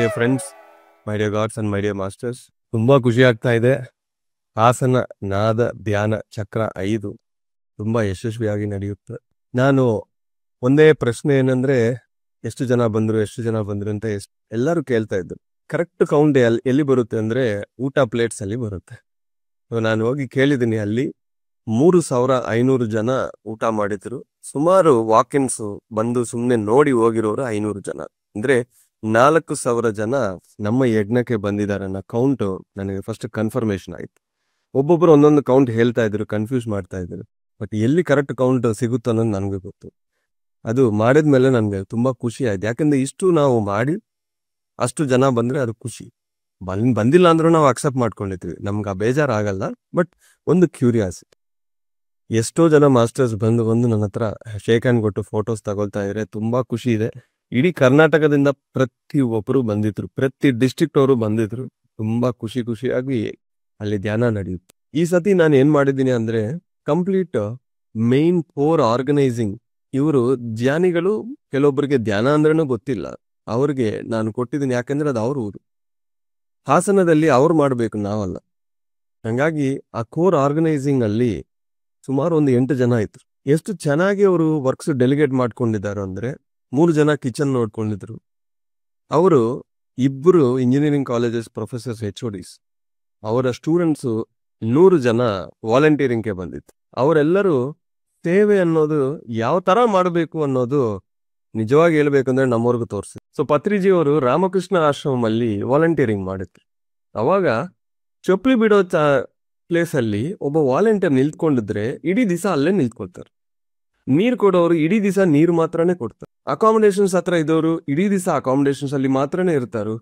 Dear friends, my dear God's and my dear masters, ತುಂಬಾ ಖುಷಿ ಆಗ್ತಾ ಇದೆ. ಹಾಸನ ನಾದ ಧ್ಯಾನ ಚಕ್ರ 5 ತುಂಬಾ ಯಶಸ್ವಿಯಾಗಿ ನಡೆಯುತ್ತೆ. ನಾನು ಒಂದೇ ಪ್ರಶ್ನೆ ಏನಂದ್ರೆ, ಎಷ್ಟು ಜನ ಬಂದ್ರು ಅಂತ ಎಲ್ಲರೂ ಕೇಳ್ತಾ ಇದ್ರು. ಕರೆಕ್ಟ್ ಕೌಂಟ್ ಎಲ್ಲಿ ಬರುತ್ತೆ ಅಂದ್ರೆ ಊಟ ಪ್ಲೇಟ್ಸ್ ಅಲ್ಲಿ ಬರುತ್ತೆ. ನಾನು ಹೋಗಿ ಕೇಳಿದ್ದೀನಿ, ಅಲ್ಲಿ 3500 ಜನ ಊಟ ಮಾಡಿದ್ರು. ಸುಮಾರು ವಾಕಿನ್ಸ್ ಬಂದು ಸುಮ್ಮನೆ ನೋಡಿ ಹೋಗಿರೋರು 500 ಜನ. ಅಂದ್ರೆ 4000 ಜನ ನಮ್ಮ ಯಜ್ಞಕ್ಕೆ ಬಂದಿದ್ದಾರೆ ಅನ್ನೋ ಕೌಂಟ್ ನನಗೆ ಫಸ್ಟ್ ಕನ್ಫರ್ಮೇಶನ್ ಆಯ್ತು. ಒಬ್ಬೊಬ್ರು ಒಂದೊಂದು ಕೌಂಟ್ ಹೇಳ್ತಾ ಇದ್ರು, ಕನ್ಫ್ಯೂಸ್ ಮಾಡ್ತಾ ಇದ್ರು. ಬಟ್ ಎಲ್ಲಿ ಕರೆಕ್ಟ್ ಕೌಂಟ್ ಸಿಗುತ್ತೋ ಅನ್ನೋದು ನನಗೆ ಗೊತ್ತು. ಅದು ಮಾಡಿದ್ಮೇಲೆ ನನಗೆ ತುಂಬಾ ಖುಷಿ ಆಯ್ತು. ಯಾಕಂದ್ರೆ ಇಷ್ಟು ನಾವು ಮಾಡಿ ಅಷ್ಟು ಜನ ಬಂದ್ರೆ ಅದು ಖುಷಿ. ಬಂದಿಲ್ಲ ಅಂದ್ರೂ ನಾವು ಅಕ್ಸೆಪ್ಟ್ ಮಾಡ್ಕೊಂಡಿರ್ತೀವಿ, ನಮ್ಗೆ ಆ ಬೇಜಾರಾಗಲ್ಲ. ಬಟ್ ಒಂದು ಕ್ಯೂರಿಯಾಸಿಟಿ, ಎಷ್ಟೋ ಜನ ಮಾಸ್ಟರ್ಸ್ ಬಂದು ನನ್ನ ಹತ್ರ ಶೇಕ್ ಹ್ಯಾಂಡ್ ಕೊಟ್ಟು ಫೋಟೋಸ್ ತಗೊಳ್ತಾ ಇದ್ರೆ ತುಂಬಾ ಖುಷಿ ಇದೆ. ಇಡೀ ಕರ್ನಾಟಕದಿಂದ ಪ್ರತಿ ಒಬ್ಬರು ಬಂದಿದ್ರು, ಪ್ರತಿ ಡಿಸ್ಟ್ರಿಕ್ಟ್ ಅವರು ಬಂದಿದ್ರು. ತುಂಬಾ ಖುಷಿಯಾಗಿ ಅಲ್ಲಿ ಧ್ಯಾನ ನಡೆಯುತ್ತೆ. ಈ ಸತಿ ನಾನು ಏನ್ ಮಾಡಿದ್ದೀನಿ ಅಂದ್ರೆ, ಕಂಪ್ಲೀಟ್ ಮೇನ್ ಕೋರ್ ಆರ್ಗನೈಸಿಂಗ್. ಇವರು ಧ್ಯಾನಿಗಳು, ಕೆಲವೊಬ್ಬರಿಗೆ ಧ್ಯಾನ ಅಂದ್ರೂ ಗೊತ್ತಿಲ್ಲ, ಅವ್ರಿಗೆ ನಾನು ಕೊಟ್ಟಿದ್ದೀನಿ. ಯಾಕಂದ್ರೆ ಅದು ಅವ್ರ ಊರು, ಹಾಸನದಲ್ಲಿ ಅವ್ರು ಮಾಡ್ಬೇಕು, ನಾವಲ್ಲ. ಹಂಗಾಗಿ ಆ ಕೋರ್ ಆರ್ಗನೈಸಿಂಗ್ ಅಲ್ಲಿ ಸುಮಾರು ಒಂದು 8 ಜನ ಇದ್ರು. ಎಷ್ಟು ಚೆನ್ನಾಗಿ ಅವರು ವರ್ಕ್ಸ್ ಡೆಲಿಗೇಟ್ ಮಾಡ್ಕೊಂಡಿದ್ದಾರೆ ಅಂದ್ರೆ, 3 ಜನ ಕಿಚನ್ ನೋಡ್ಕೊಂಡಿದ್ರು. ಅವರು 2 ಇಂಜಿನಿಯರಿಂಗ್ ಕಾಲೇಜಸ್ ಪ್ರೊಫೆಸರ್ಸ್, HODs. ಅವರ ಸ್ಟೂಡೆಂಟ್ಸು 100 ಜನ ವಾಲಂಟಿಯರಿಂಗ್ಗೆ ಬಂದಿತ್ತು. ಅವರೆಲ್ಲರೂ ಸೇವೆ ಅನ್ನೋದು ಯಾವ ತರ ಮಾಡಬೇಕು ಅನ್ನೋದು ನಿಜವಾಗಿ ಹೇಳ್ಬೇಕಂದ್ರೆ ನಮ್ಮವ್ರಿಗೂ ತೋರಿಸಿ. ಸೊ ಪತ್ರಿಜಿ ಅವರು ರಾಮಕೃಷ್ಣ ಆಶ್ರಮಲ್ಲಿ ವಾಲಂಟಿಯರಿಂಗ್ ಮಾಡಿದ್ರು. ಅವಾಗ ಚಪ್ಪಲಿ ಬಿಡೋ ಪ್ಲೇಸ್ ಅಲ್ಲಿ ಒಬ್ಬ ವಾಲಂಟಿಯರ್ ನಿಂತ್ಕೊಂಡಿದ್ರೆ ಇಡೀ ದಿವಸ ಅಲ್ಲೇ ನಿಂತ್ಕೊಳ್ತಾರೆ. ನೀರು ಕೊಡೋರು ಇಡೀ ದಿವಸ ನೀರು ಮಾತ್ರನೇ ಕೊಡ್ತಾರೆ. ಅಕಾಮಿಡೇಷನ್ಸ್ ಹತ್ರ ಇದ್ದವರು ಇಡೀ ದಿವಸ ಅಕಾಮಿಡೇಷನ್ಸ್ ಅಲ್ಲಿ ಮಾತ್ರನೇ ಇರ್ತಾರು.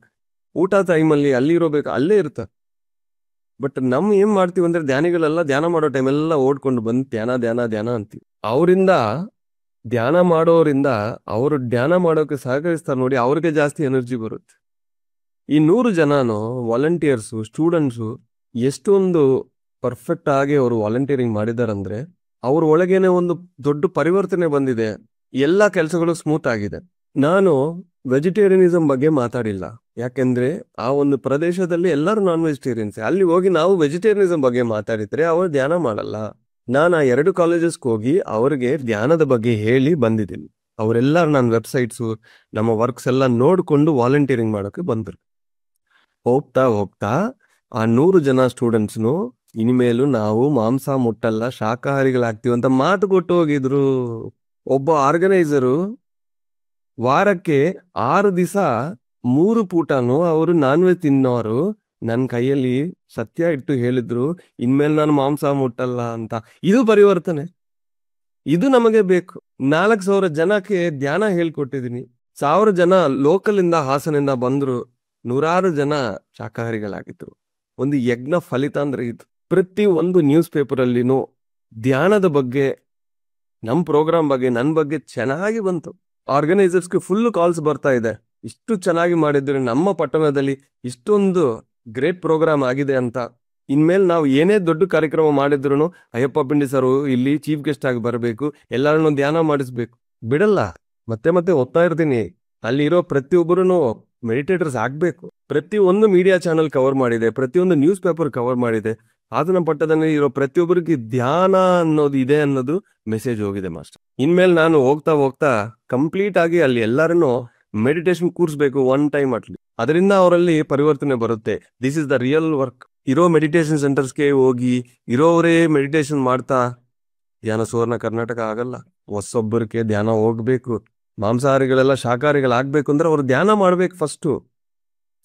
ಊಟ ಟೈಮಲ್ಲಿ ಅಲ್ಲಿ ಇರೋಬೇಕು, ಅಲ್ಲೇ ಇರ್ತಾರೆ. ಬಟ್ ನಮ್ ಏನ್ ಮಾಡ್ತೀವಿ ಅಂದ್ರೆ, ಧ್ಯಾನಿಗಳೆಲ್ಲ ಧ್ಯಾನ ಮಾಡೋ ಟೈಮೆಲ್ಲ ಓಡ್ಕೊಂಡು ಬಂದು ಧ್ಯಾನ ಅಂತೀವಿ. ಅವರಿಂದ ಧ್ಯಾನ ಮಾಡೋರಿಂದ ಅವರು ಧ್ಯಾನ ಮಾಡೋಕೆ ಸಹಕರಿಸ್ತಾರೆ ನೋಡಿ, ಅವ್ರಿಗೆ ಜಾಸ್ತಿ ಎನರ್ಜಿ ಬರುತ್ತೆ. ಈ 100 ಜನನು ವಾಲಂಟಿಯರ್ಸು, ಸ್ಟೂಡೆಂಟ್ಸು ಎಷ್ಟೊಂದು ಪರ್ಫೆಕ್ಟ್ ಆಗಿ ಅವರು ವಾಲಂಟಿಯರಿಂಗ್ ಮಾಡಿದಾರಂದ್ರೆ, ಅವ್ರ ಒಳಗೇನೆ ಒಂದು ದೊಡ್ಡ ಪರಿವರ್ತನೆ ಬಂದಿದೆ. ಎಲ್ಲ ಕೆಲಸಗಳು ಸ್ಮೂತ್ ಆಗಿದೆ. ನಾನು ವೆಜಿಟೇರಿಯನಿಸಂ ಬಗ್ಗೆ ಮಾತಾಡಿಲ್ಲ, ಯಾಕೆಂದ್ರೆ ಆ ಒಂದು ಪ್ರದೇಶದಲ್ಲಿ ಎಲ್ಲರೂ ನಾನ್ ವೆಜಿಟೇರಿಯನ್ಸ್. ಅಲ್ಲಿ ಹೋಗಿ ನಾವು ವೆಜಿಟೇರಿಯನಿಸಂ ಬಗ್ಗೆ ಮಾತಾಡಿದ್ರೆ ಅವರು ಧ್ಯಾನ ಮಾಡಲ್ಲ. ನಾನು ಆ 2 ಕಾಲೇಜಸ್ಗೆ ಹೋಗಿ ಅವ್ರಿಗೆ ಧ್ಯಾನದ ಬಗ್ಗೆ ಹೇಳಿ ಬಂದಿದ್ದೀನಿ. ಅವರೆಲ್ಲರೂ ನನ್ನ ವೆಬ್ಸೈಟ್ಸು, ನಮ್ಮ ವರ್ಕ್ಸ್ ಎಲ್ಲ ನೋಡ್ಕೊಂಡು ವಾಲಂಟಿಯರಿಂಗ್ ಮಾಡೋಕೆ ಬಂದರು. ಹೋಗ್ತಾ ಆ 100 ಜನ ಸ್ಟೂಡೆಂಟ್ಸ್ನು ಇನ್ಮೇಲು ನಾವು ಮಾಂಸ ಮುಟ್ಟಲ್ಲ, ಶಾಕಾಹಾರಿಗಳಾಗ್ತೀವಿ ಅಂತ ಮಾತು ಕೊಟ್ಟು ಹೋಗಿದ್ರು. ಒಬ್ಬ ಆರ್ಗನೈಸರು ವಾರಕ್ಕೆ 6 ದಿವಸ 3 ಪೂಟನು ಅವರು ನಾನ್ ವೆಜ್ ತಿನ್ನೋರು ನನ್ನ ಕೈಯಲ್ಲಿ ಸತ್ಯ ಇಟ್ಟು ಹೇಳಿದ್ರು, ಇನ್ಮೇಲೆ ನಾನು ಮಾಂಸ ಮುಟ್ಟಲ್ಲ ಅಂತ. ಇದು ಪರಿವರ್ತನೆ, ಇದು ನಮಗೆ ಬೇಕು. 4000 ಜನಕ್ಕೆ ಧ್ಯಾನ ಹೇಳ್ಕೊಟ್ಟಿದ್ದೀನಿ. 1000 ಜನ ಲೋಕಲ್ ಇಂದ, ಹಾಸನಿಂದ ಬಂದ್ರು. 100 ಜನ ಶಾಕಾಹಾರಿಗಳಾಗಿದ್ರು. ಒಂದು ಯಜ್ಞ ಫಲಿತ ಅಂದ್ರೆ ಇದು. ಪ್ರತಿ ಒಂದು ನ್ಯೂಸ್ ಪೇಪರ್ ಅಲ್ಲಿನೂ ಧ್ಯಾನದ ಬಗ್ಗೆ, ನಮ್ ಪ್ರೋಗ್ರಾಮ್ ಬಗ್ಗೆ, ನನ್ನ ಬಗ್ಗೆ ಚೆನ್ನಾಗಿ ಬಂತು. ಆರ್ಗನೈಸರ್ಸ್ಗೆ ಫುಲ್ ಕಾಲ್ಸ್ ಬರ್ತಾ ಇದೆ, ಇಷ್ಟು ಚೆನ್ನಾಗಿ ಮಾಡಿದ್ರೆ ನಮ್ಮ ಪಟ್ಟಣದಲ್ಲಿ ಇಷ್ಟೊಂದು ಗ್ರೇಟ್ ಪ್ರೋಗ್ರಾಮ್ ಆಗಿದೆ ಅಂತ. ಇನ್ಮೇಲೆ ನಾವು ಏನೇ ದೊಡ್ಡ ಕಾರ್ಯಕ್ರಮ ಮಾಡಿದ್ರು ಅಯ್ಯಪ್ಪ ಪಿಂಡಿ ಸರ್ ಇಲ್ಲಿ ಚೀಫ್ ಗೆಸ್ಟ್ ಆಗಿ ಬರಬೇಕು, ಎಲ್ಲರನ್ನು ಧ್ಯಾನ ಮಾಡಿಸ್ಬೇಕು. ಬಿಡಲ್ಲ, ಮತ್ತೆ ಓದ್ತಾ ಇರ್ತೀನಿ. ಅಲ್ಲಿರೋ ಪ್ರತಿಯೊಬ್ಬರು ಮೆಡಿಟೇಟರ್ಸ್ ಆಗ್ಬೇಕು. ಪ್ರತಿಯೊಂದು ಮೀಡಿಯಾ ಚಾನೆಲ್ ಕವರ್ ಮಾಡಿದೆ, ಪ್ರತಿಯೊಂದು ನ್ಯೂಸ್ ಪೇಪರ್ ಕವರ್ ಮಾಡಿದೆ. ಅದನ್ನ ಪಟ್ಟದಲ್ಲಿ ಇರೋ ಪ್ರತಿಯೊಬ್ಬರಿಗೆ ಧ್ಯಾನ ಅನ್ನೋದು ಇದೆ ಅನ್ನೋದು ಮೆಸೇಜ್ ಹೋಗಿದೆ ಮಾಸ್ಟರ್. ಇನ್ಮೇಲೆ ನಾನು ಹೋಗ್ತಾ ಕಂಪ್ಲೀಟ್ ಆಗಿ ಅಲ್ಲಿ ಎಲ್ಲರನ್ನು ಮೆಡಿಟೇಷನ್ ಕೂರಿಸ್ಬೇಕು, 1 ಟೈಮ್ ಅಟ್ಲಿ. ಅದರಿಂದ ಅವರಲ್ಲಿ ಪರಿವರ್ತನೆ ಬರುತ್ತೆ. This is the real work. ಇರೋ ಮೆಡಿಟೇಷನ್ ಸೆಂಟರ್ಸ್ಗೆ ಹೋಗಿ ಇರೋವರೇ ಮೆಡಿಟೇಷನ್ ಮಾಡ್ತಾ ಧ್ಯಾನ ಸುವರ್ಣ ಕರ್ನಾಟಕ ಆಗಲ್ಲ. ಹೊಸೊಬ್ಬರಿಗೆ ಧ್ಯಾನ ಹೋಗ್ಬೇಕು. ಮಾಂಸಾಹಾರಿಗಳೆಲ್ಲ ಶಾಕಾಹಾರಿಗಳಾಗ್ಬೇಕು ಅಂದ್ರೆ ಅವ್ರು ಧ್ಯಾನ ಮಾಡ್ಬೇಕು ಫಸ್ಟು.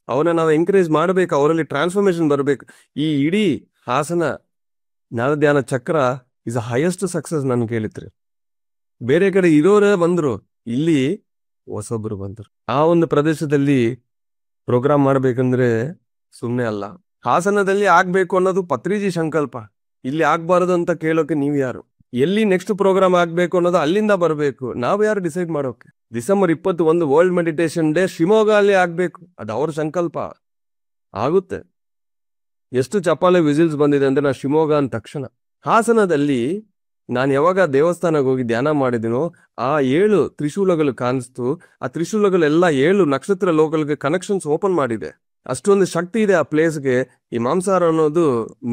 ಅವನ್ನ ನಾವು ಎಂಕರೇಜ್ ಮಾಡ್ಬೇಕು, ಅವರಲ್ಲಿ ಟ್ರಾನ್ಸ್ಫಾರ್ಮೇಶನ್ ಬರಬೇಕು. ಈ ಇಡೀ ಹಾಸನ ನಾದ ಧ್ಯಾನ ಚಕ್ರ ಇಸ್ ಅ ಹೈಯೆಸ್ಟ್ ಸಕ್ಸಸ್ ನನ್ ಕೇಳಿದ್ರೆ. ಬೇರೆ ಕಡೆ ಇರೋರೇ ಬಂದ್ರು, ಇಲ್ಲಿ ಹೊಸೊಬ್ರು ಬಂದ್ರು. ಆ ಒಂದು ಪ್ರದೇಶದಲ್ಲಿ ಪ್ರೋಗ್ರಾಮ್ ಮಾಡ್ಬೇಕಂದ್ರೆ ಸುಮ್ನೆ ಅಲ್ಲ. ಹಾಸನದಲ್ಲಿ ಆಗ್ಬೇಕು ಅನ್ನೋದು ಪತ್ರಿಜಿ ಸಂಕಲ್ಪ. ಇಲ್ಲಿ ಆಗ್ಬಾರದು ಅಂತ ಕೇಳೋಕೆ ನೀವ್ ಯಾರು? ಎಲ್ಲಿ ನೆಕ್ಸ್ಟ್ ಪ್ರೋಗ್ರಾಮ್ ಆಗ್ಬೇಕು ಅನ್ನೋದು ಅಲ್ಲಿಂದ ಬರಬೇಕು. ನಾವು ಯಾರು ಡಿಸೈಡ್ ಮಾಡೋಕೆ? December 21 world meditation day Shivamogga ಅಲ್ಲಿ ಆಗ್ಬೇಕು, ಅದು ಅವ್ರ ಸಂಕಲ್ಪ. ಆಗುತ್ತೆ. ಎಷ್ಟು ಚಪ್ಪಾಳೆ ವಿಸಿಲ್ಸ್ ಬಂದಿದೆ ಅಂದ್ರೆ ನಾ ಶಿವಮೊಗ್ಗ ಅಂದ ತಕ್ಷಣ. ಹಾಸನದಲ್ಲಿ ನಾನು ಯಾವಾಗ ದೇವಸ್ಥಾನಕ್ಕೆ ಹೋಗಿ ಧ್ಯಾನ ಮಾಡಿದಿನೋ ಆ 7 ತ್ರಿಶೂಲಗಳು ಕಾಣಿಸ್ತು. ಆ ತ್ರಿಶೂಲಗಳೆಲ್ಲ 7 ನಕ್ಷತ್ರ ಲೋಕಲ್ಗೆ ಕನೆಕ್ಷನ್ಸ್ ಓಪನ್ ಮಾಡಿದೆ. ಅಷ್ಟೊಂದು ಶಕ್ತಿ ಇದೆ ಆ ಪ್ಲೇಸ್ಗೆ. ಈ ಮಾಂಸಾಹಾರ ಅನ್ನೋದು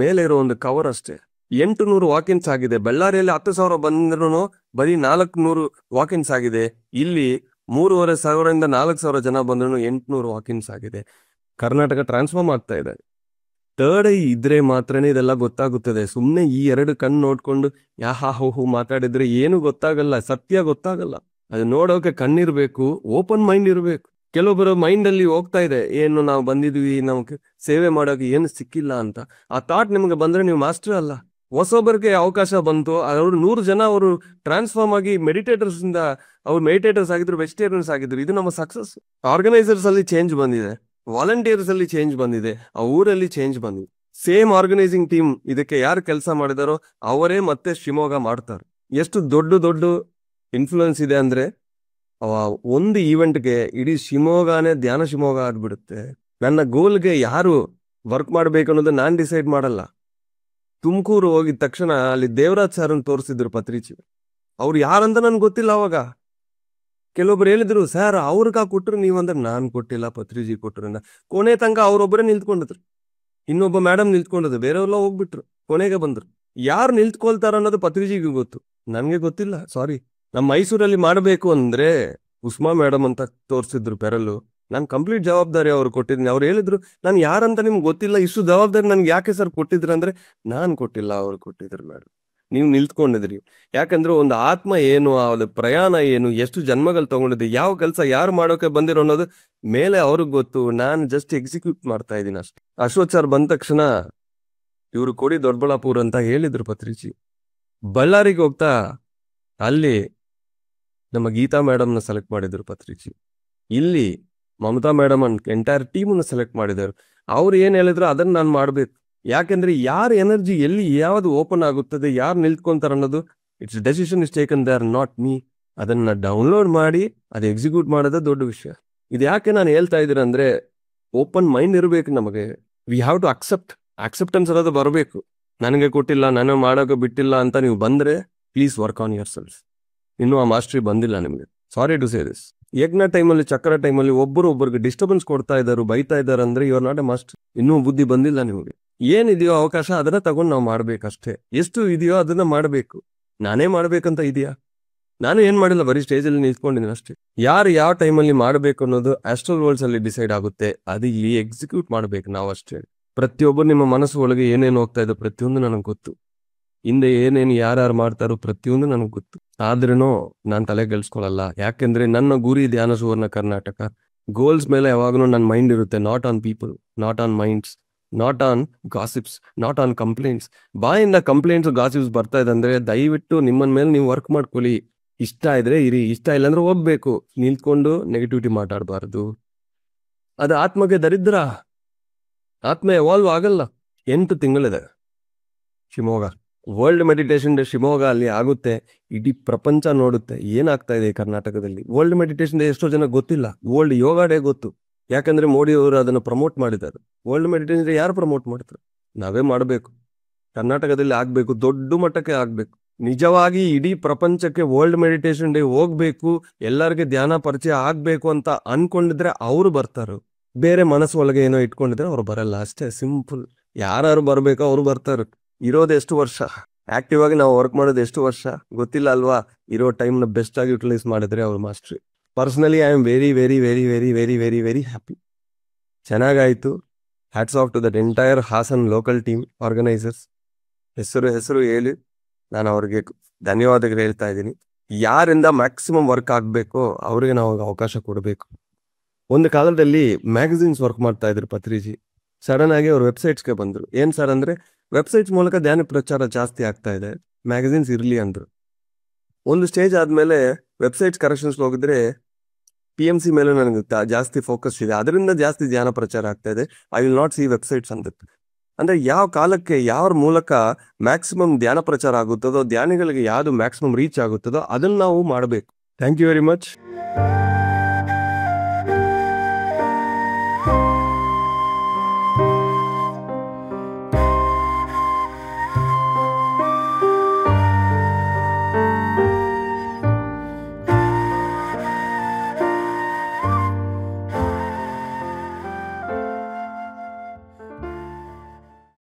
ಮೇಲೆ ಇರೋ ಒಂದು ಕವರ್ ಅಷ್ಟೇ. 800 ವಾಕಿನ್ಸ್ ಆಗಿದೆ. ಬಳ್ಳಾರಿಯಲ್ಲಿ 10,000 ಬಂದ್ರು ಬರೀ 400 ವಾಕಿನ್ಸ್ ಆಗಿದೆ. ಇಲ್ಲಿ 3,500 4,000 ಜನ ಬಂದ್ರು 800 ವಾಕಿನ್ಸ್ ಆಗಿದೆ. ಕರ್ನಾಟಕ ಟ್ರಾನ್ಸ್ಫಾರ್ಮ್ ಆಗ್ತಾ ಇದೆ. ಥರ್ಡ್ ಐ ಇದ್ರೆ ಮಾತ್ರನೇ ಇದೆಲ್ಲ ಗೊತ್ತಾಗುತ್ತದೆ. ಸುಮ್ಮನೆ ಈ 2 ಕಣ್ಣು ನೋಡ್ಕೊಂಡು ಹೋ ಮಾತಾಡಿದ್ರೆ ಏನು ಗೊತ್ತಾಗಲ್ಲ, ಸತ್ಯ ಗೊತ್ತಾಗಲ್ಲ. ಅದು ನೋಡೋಕೆ ಕಣ್ಣಿರ್ಬೇಕು, ಓಪನ್ ಮೈಂಡ್ ಇರಬೇಕು. ಕೆಲವೊಬ್ಬರು ಮೈಂಡ್ ಅಲ್ಲಿ ಹೋಗ್ತಾ ಇದೆ, ಏನು ನಾವು ಬಂದಿದ್ವಿ, ನಮ್ಗೆ ಸೇವೆ ಮಾಡೋಕೆ ಏನು ಸಿಕ್ಕಿಲ್ಲ ಅಂತ. ಆ ಥಾಟ್ ನಿಮ್ಗೆ ಬಂದ್ರೆ ನೀವು ಮಾಸ್ಟರ್ ಅಲ್ಲ. ಹೊಸೊಬ್ಬರಿಗೆ ಅವಕಾಶ ಬಂತು, ಅವರು 100 ಜನ ಅವರು ಟ್ರಾನ್ಸ್ಫಾರ್ಮ್ ಆಗಿ ಮೆಡಿಟೇಟರ್ಸ್ ಇಂದ ಅವ್ರು ಮೆಡಿಟೇಟರ್ಸ್ ಆಗಿದ್ರು, ವೆಜಿಟೇರಿಯನ್ಸ್ ಆಗಿದ್ರು. ಇದು ನಮ್ಮ ಸಕ್ಸಸ್. ಆರ್ಗನೈಸರ್ಸ್ ಅಲ್ಲಿ ಚೇಂಜ್ ಬಂದಿದೆ, ವಾಲಂಟಿಯರ್ಸ್ ಅಲ್ಲಿ ಚೇಂಜ್ ಬಂದಿದೆ, ಆ ಊರಲ್ಲಿ ಚೇಂಜ್ ಬಂದಿದೆ. ಸೇಮ್ ಆರ್ಗನೈಸಿಂಗ್ ಟೀಮ್ ಇದಕ್ಕೆ ಯಾರು ಕೆಲಸ ಮಾಡಿದಾರೋ ಅವರೇ ಮತ್ತೆ ಶಿವಮೊಗ್ಗ ಮಾಡ್ತಾರೆ. ಎಷ್ಟು ದೊಡ್ಡ ದೊಡ್ಡ ಇನ್ಫ್ಲೂಯೆನ್ಸ್ ಇದೆ ಅಂದ್ರೆ ಒಂದು ಈವೆಂಟ್ಗೆ ಇಡೀ ಶಿವಮೊಗ್ಗನೇ ಧ್ಯಾನ ಶಿವಮೊಗ್ಗ ಆಗ್ಬಿಡುತ್ತೆ. ನನ್ನ ಗೋಲ್ಗೆ ಯಾರು ವರ್ಕ್ ಮಾಡ್ಬೇಕು ಅನ್ನೋದು ನಾನ್ ಡಿಸೈಡ್ ಮಾಡಲ್ಲ. ತುಮಕೂರು ಹೋಗಿದ ತಕ್ಷಣ ಅಲ್ಲಿ ದೇವರಾಜ್ ಸಾರನ್ ತೋರಿಸಿದ್ರು ಪತ್ರಿಚಿ. ಅವ್ರು ಯಾರಂತ ನನ್ಗೆ ಗೊತ್ತಿಲ್ಲ ಅವಾಗ. ಕೆಲವೊಬ್ರು ಹೇಳಿದ್ರು, ಸರ್ ಅವ್ರಿಗ ಕೊಟ್ರು ನೀವಂದ್ರೆ ನಾನು ಕೊಟ್ಟಿಲ್ಲ, ಪತ್ರಿಜಿ ಕೊಟ್ರು ಅಂತ. ಕೊನೆ ತನಕ ಅವ್ರೊಬ್ಬರೇ ನಿಂತ್ಕೊಂಡಿದ್ರು, ಇನ್ನೊಬ್ಬ ಮೇಡಮ್ ನಿಂತ್ಕೊಂಡಿದ್ರು, ಬೇರೆಯವ್ರೆಲ್ಲ ಹೋಗ್ಬಿಟ್ರು. ಕೊನೆಗೆ ಬಂದ್ರು. ಯಾರು ನಿಂತ್ಕೊಳ್ತಾರ ಅನ್ನೋದು ಪತ್ರಿಜಿಗೆ ಗೊತ್ತು, ನನ್ಗೆ ಗೊತ್ತಿಲ್ಲ. ಸಾರಿ. ನಮ್ಮ ಮೈಸೂರಲ್ಲಿ ಮಾಡಬೇಕು ಅಂದ್ರೆ ಉಸ್ಮಾ ಮೇಡಮ್ ಅಂತ ತೋರಿಸಿದ್ರು ಪೆರಲು. ನಾನು ಕಂಪ್ಲೀಟ್ ಜವಾಬ್ದಾರಿ ಅವ್ರು ಕೊಟ್ಟಿದ್ದೀನಿ. ಅವ್ರು ಹೇಳಿದ್ರು, ನಾನು ಯಾರಂತ ನಿಮ್ಗೆ ಗೊತ್ತಿಲ್ಲ, ಇಷ್ಟು ಜವಾಬ್ದಾರಿ ನನ್ಗೆ ಯಾಕೆ ಸರ್ ಕೊಟ್ಟಿದ್ರು ಅಂದ್ರೆ, ನಾನು ಕೊಟ್ಟಿಲ್ಲ, ಅವ್ರು ಕೊಟ್ಟಿದ್ರು ಮೇಡಮ್. ನೀವು ನಿಲ್ತ್ಕೊಂಡಿದ್ರಿ. ಯಾಕಂದ್ರೆ ಒಂದು ಆತ್ಮ ಏನು, ಅವಳ ಪ್ರಯಾಣ ಏನು, ಎಷ್ಟು ಜನ್ಮಗಳು ತಗೊಂಡಿದೆ, ಯಾವ ಕೆಲಸ ಯಾರು ಮಾಡೋಕೆ ಬಂದಿರೋ ಅನ್ನೋದು ಮೇಲೆ ಅವ್ರಿಗೆ ಗೊತ್ತು. ನಾನು ಜಸ್ಟ್ ಎಕ್ಸಿಕ್ಯೂಟ್ ಮಾಡ್ತಾ ಇದ್ದೀನಿ ಅಷ್ಟೇ. ಅಶ್ವಥ್ ಸರ್ ಬಂದ ತಕ್ಷಣ ಇವರು ಕೊಡಿ ದೊಡ್ಡಬಳ್ಳಾಪುರ ಅಂತ ಹೇಳಿದ್ರು ಪತ್ರಿಚಿ. ಬಳ್ಳಾರಿಗೆ ಹೋಗ್ತಾ ಅಲ್ಲಿ ನಮ್ಮ ಗೀತಾ ಮೇಡಮ್ನ ಸೆಲೆಕ್ಟ್ ಮಾಡಿದ್ರು ಪತ್ರಿಚಿ. ಇಲ್ಲಿ ಮಮತಾ ಮೇಡಮ್ ಎಂಟೈರ್ ಟೀಮ್ನ ಸೆಲೆಕ್ಟ್ ಮಾಡಿದರು. ಅವ್ರು ಏನ್ ಹೇಳಿದ್ರು ಅದನ್ನ ನಾನು ಮಾಡ್ಬೇಕು. ಯಾಕೆಂದ್ರೆ ಯಾರ ಎನರ್ಜಿ ಎಲ್ಲಿ ಯಾವ್ದು ಓಪನ್ ಆಗುತ್ತದೆ, ಯಾರು ನಿಲ್ತ್ಕೊಂತಾರ ಅನ್ನೋದು it's decision is taken, they are not me. ಅದನ್ನ ಡೌನ್ಲೋಡ್ ಮಾಡಿ ಅದು ಎಕ್ಸಿಕ್ಯೂಟ್ ಮಾಡೋದೇ ದೊಡ್ಡ ವಿಷಯ. ಇದು ಯಾಕೆ ನಾನು ಹೇಳ್ತಾ ಇದ್ದೀರ ಅಂದ್ರೆ, ಓಪನ್ ಮೈಂಡ್ ಇರಬೇಕು ನಮಗೆ. ವಿ ಹ್ಯಾವ್ ಟು ಅಕ್ಸೆಪ್ಟೆನ್ಸ್ ಅನ್ನೋದು ಬರಬೇಕು. ನನಗೆ ಕೊಟ್ಟಿಲ್ಲ, ನಾನು ಮಾಡೋಕೆ ಬಿಟ್ಟಿಲ್ಲ ಅಂತ ನೀವು ಬಂದ್ರೆ please work on yourself. ಇನ್ನೂ ಆ ಮಾಸ್ಟ್ರಿ ಬಂದಿಲ್ಲ ನಿಮಗೆ. Sorry to say this. ಯಜ್ಞ ಟೈಮಲ್ಲಿ, ಚಕ್ರ ಟೈಮಲ್ಲಿ ಒಬ್ಬರಿಗೆ ಡಿಸ್ಟರ್ಬೆನ್ಸ್ ಕೊಡ್ತಾ ಇದ್ದಾರೆ, ಬೈತಾ ಇದ್ದಾರೆ ಅಂದ್ರೆ you are not a master. ಇನ್ನೂ ಬುದ್ಧಿ ಬಂದಿಲ್ಲ ನಿಮಗೆ. ಏನಿದೆಯೋ ಅವಕಾಶ ಅದನ್ನ ತಗೊಂಡು ನಾವು ಮಾಡ್ಬೇಕಷ್ಟೇ. ಎಷ್ಟು ಇದೆಯೋ ಅದನ್ನ ಮಾಡಬೇಕು. ನಾನೇ ಮಾಡ್ಬೇಕಂತ ಇದೆಯಾ? ನಾನು ಏನ್ ಮಾಡಿಲ್ಲ, ಬರೀ ಸ್ಟೇಜಲ್ಲಿ ನಿಂತ್ಕೊಂಡಿದ್ದೀನಿ ಅಷ್ಟೇ. ಯಾರು ಯಾವ ಟೈಮಲ್ಲಿ ಮಾಡ್ಬೇಕು ಅನ್ನೋದು ಆಸ್ಟ್ರಲ್ ವರ್ಲ್ಡ್ಸ್ ಅಲ್ಲಿ ಡಿಸೈಡ್ ಆಗುತ್ತೆ. ಅದು ಇಲ್ಲಿ ಎಕ್ಸಿಕ್ಯೂಟ್ ಮಾಡ್ಬೇಕು ನಾವು ಅಷ್ಟೇ. ಪ್ರತಿಯೊಬ್ಬರು ನಿಮ್ಮ ಮನಸ್ಸು ಒಳಗೆ ಏನೇನು ಹೋಗ್ತಾ ಇದೆ ಪ್ರತಿಯೊಂದು ನನಗೆ ಗೊತ್ತು. ಹಿಂದೆ ಏನೇನು ಯಾರ್ಯಾರು ಮಾಡ್ತಾರೋ ಪ್ರತಿಯೊಂದು ನನಗೆ ಗೊತ್ತು. ಆದ್ರೂ ನಾನು ತಲೆ ಕೆಲ್ಸ್ಕೊಳಲ್ಲ. ಯಾಕೆಂದ್ರೆ ನನ್ನ ಗುರಿ ಧ್ಯಾನ ಸುವರ್ಣ ಕರ್ನಾಟಕ. ಗೋಲ್ಸ್ ಮೇಲೆ ಯಾವಾಗಲೂ ನನ್ನ ಮೈಂಡ್ ಇರುತ್ತೆ. Not on people, not on minds, not on gossips, not on complaints. ಬಾಯಿಂದ ಕಂಪ್ಲೇಂಟ್ಸ್ ಗಾಸಿಪ್ಸ್ ಬರ್ತಾ ಇದೆ ಅಂದ್ರೆ ದಯವಿಟ್ಟು ನಿಮ್ಮನ್ ಮೇಲೆ ನೀವು ವರ್ಕ್ ಮಾಡ್ಕೊಳ್ಳಿ. ಇಷ್ಟ ಇದ್ರೆ ಇರಿ, ಇಷ್ಟ ಇಲ್ಲ ಅಂದ್ರೆ ಹೋಗ್ಬೇಕು. ನಿಲ್ತ್ಕೊಂಡು ನೆಗೆಟಿವಿಟಿ ಮಾತಾಡಬಾರ್ದು. ಅದು ಆತ್ಮಗೆ ದರಿದ್ರ. ಆತ್ಮ ಎವಾಲ್ವ್ ಆಗಲ್ಲ. 8 ತಿಂಗಳಿದೆ Shivamogga world meditation day. Shivamogga ಅಲ್ಲಿ ಆಗುತ್ತೆ. ಇಡೀ ಪ್ರಪಂಚ ನೋಡುತ್ತೆ ಏನಾಗ್ತಾ ಇದೆ ಕರ್ನಾಟಕದಲ್ಲಿ. ವರ್ಲ್ಡ್ ಮೆಡಿಟೇಷನ್ ಡೇ ಎಷ್ಟೋ ಜನ ಗೊತ್ತಿಲ್ಲ. ವರ್ಲ್ಡ್ ಯೋಗ ಡೇ ಗೊತ್ತು, ಯಾಕಂದ್ರೆ ಮೋದಿ ಅವರು ಅದನ್ನು ಪ್ರಮೋಟ್ ಮಾಡಿದ್ದಾರೆ. ವರ್ಲ್ಡ್ ಮೆಡಿಟೇಷನ್ ಡೇ ಯಾರು ಪ್ರಮೋಟ್ ಮಾಡ್ತಾರೆ? ನಾವೇ ಮಾಡಬೇಕು. ಕರ್ನಾಟಕದಲ್ಲಿ ಆಗ್ಬೇಕು, ದೊಡ್ಡ ಮಟ್ಟಕ್ಕೆ ಆಗ್ಬೇಕು. ನಿಜವಾಗಿ ಇಡೀ ಪ್ರಪಂಚಕ್ಕೆ ವರ್ಲ್ಡ್ ಮೆಡಿಟೇಷನ್ ಡೇ ಹೋಗ್ಬೇಕು, ಎಲ್ಲರಿಗೆ ಧ್ಯಾನ ಪರಿಚಯ ಆಗ್ಬೇಕು ಅಂತ ಅನ್ಕೊಂಡಿದ್ರೆ ಅವರು ಬರ್ತಾರೆ. ಬೇರೆ ಮನಸ್ಸು ಒಳಗೆ ಏನೋ ಇಟ್ಕೊಂಡಿದ್ರೆ ಅವ್ರು ಬರಲ್ಲ. ಅಷ್ಟೇ ಸಿಂಪಲ್. ಯಾರು ಬರ್ಬೇಕೋ ಅವ್ರು ಬರ್ತಾರೆ. ಇರೋದು ಎಷ್ಟು ವರ್ಷ? ಆಕ್ಟಿವ್ ಆಗಿ ನಾವು ವರ್ಕ್ ಮಾಡೋದು ಎಷ್ಟು ವರ್ಷ ಗೊತ್ತಿಲ್ಲ ಅಲ್ವಾ? ಇರೋ ಟೈಮ್ನ ಬೆಸ್ಟ್ ಆಗಿ ಯುಟಿಲೈಸ್ ಮಾಡಿದ್ರೆ ಅವ್ರ mastery. Personally I am very very very very very very very happy. ಚೆನ್ನಾಗಾಯ್ತು. Hats off to that entire Hassan local team organisers. ಹೆಸರು ಹೇಳಿ ನಾನು ಅವ್ರಿಗೆ ಧನ್ಯವಾದಗಳು ಹೇಳ್ತಾ ಇದ್ದೀನಿ. ಯಾರಿಂದ ಮ್ಯಾಕ್ಸಿಮಮ್ ವರ್ಕ್ ಆಗಬೇಕೋ ಅವ್ರಿಗೆ ನಾವು ಅವಕಾಶ ಕೊಡಬೇಕು. ಒಂದು ಕಾಲದಲ್ಲಿ ಮ್ಯಾಗಝಿನ್ಸ್ ವರ್ಕ್ ಮಾಡ್ತಾ ಇದ್ರು ಪತ್ರಿಜಿ. ಸಡನ್ ಆಗಿ ಅವ್ರ ವೆಬ್ಸೈಟ್ಸ್ಗೆ ಬಂದರು. ಏನ್ ಸರ್ ಅಂದ್ರೆ, ವೆಬ್ಸೈಟ್ಸ್ ಮೂಲಕ ಧ್ಯಾನ ಪ್ರಚಾರ ಜಾಸ್ತಿ ಆಗ್ತಾ ಇದೆ, ಮ್ಯಾಗಝಿನ್ಸ್ ಇರಲಿ ಅಂದ್ರು. ಒಂದು ಸ್ಟೇಜ್ ಆದ್ಮೇಲೆ ವೆಬ್ಸೈಟ್ಸ್ ಕರೆಕ್ಷನ್ಸ್ ಹೋಗಿದ್ರೆ PMC ಮೇಲೆ ನನಗೆ ಜಾಸ್ತಿ ಫೋಕಸ್ ಇದೆ, ಅದರಿಂದ ಜಾಸ್ತಿ ಧ್ಯಾನ ಪ್ರಚಾರ ಆಗ್ತಾ ಇದೆ. I will not C websites ಅಂತ. ಅಂದ್ರೆ ಯಾವ ಕಾಲಕ್ಕೆ ಯಾವ ಮೂಲಕ ಮ್ಯಾಕ್ಸಿಮಮ್ ಧ್ಯಾನ ಪ್ರಚಾರ ಆಗುತ್ತದೋ, ಧ್ಯಾನಿಗಳಿಗೆ ಯಾವುದು ಮ್ಯಾಕ್ಸಿಮಮ್ ರೀಚ್ ಆಗುತ್ತದೋ ಅದನ್ನ ನಾವು ಮಾಡಬೇಕು. Thank you very much.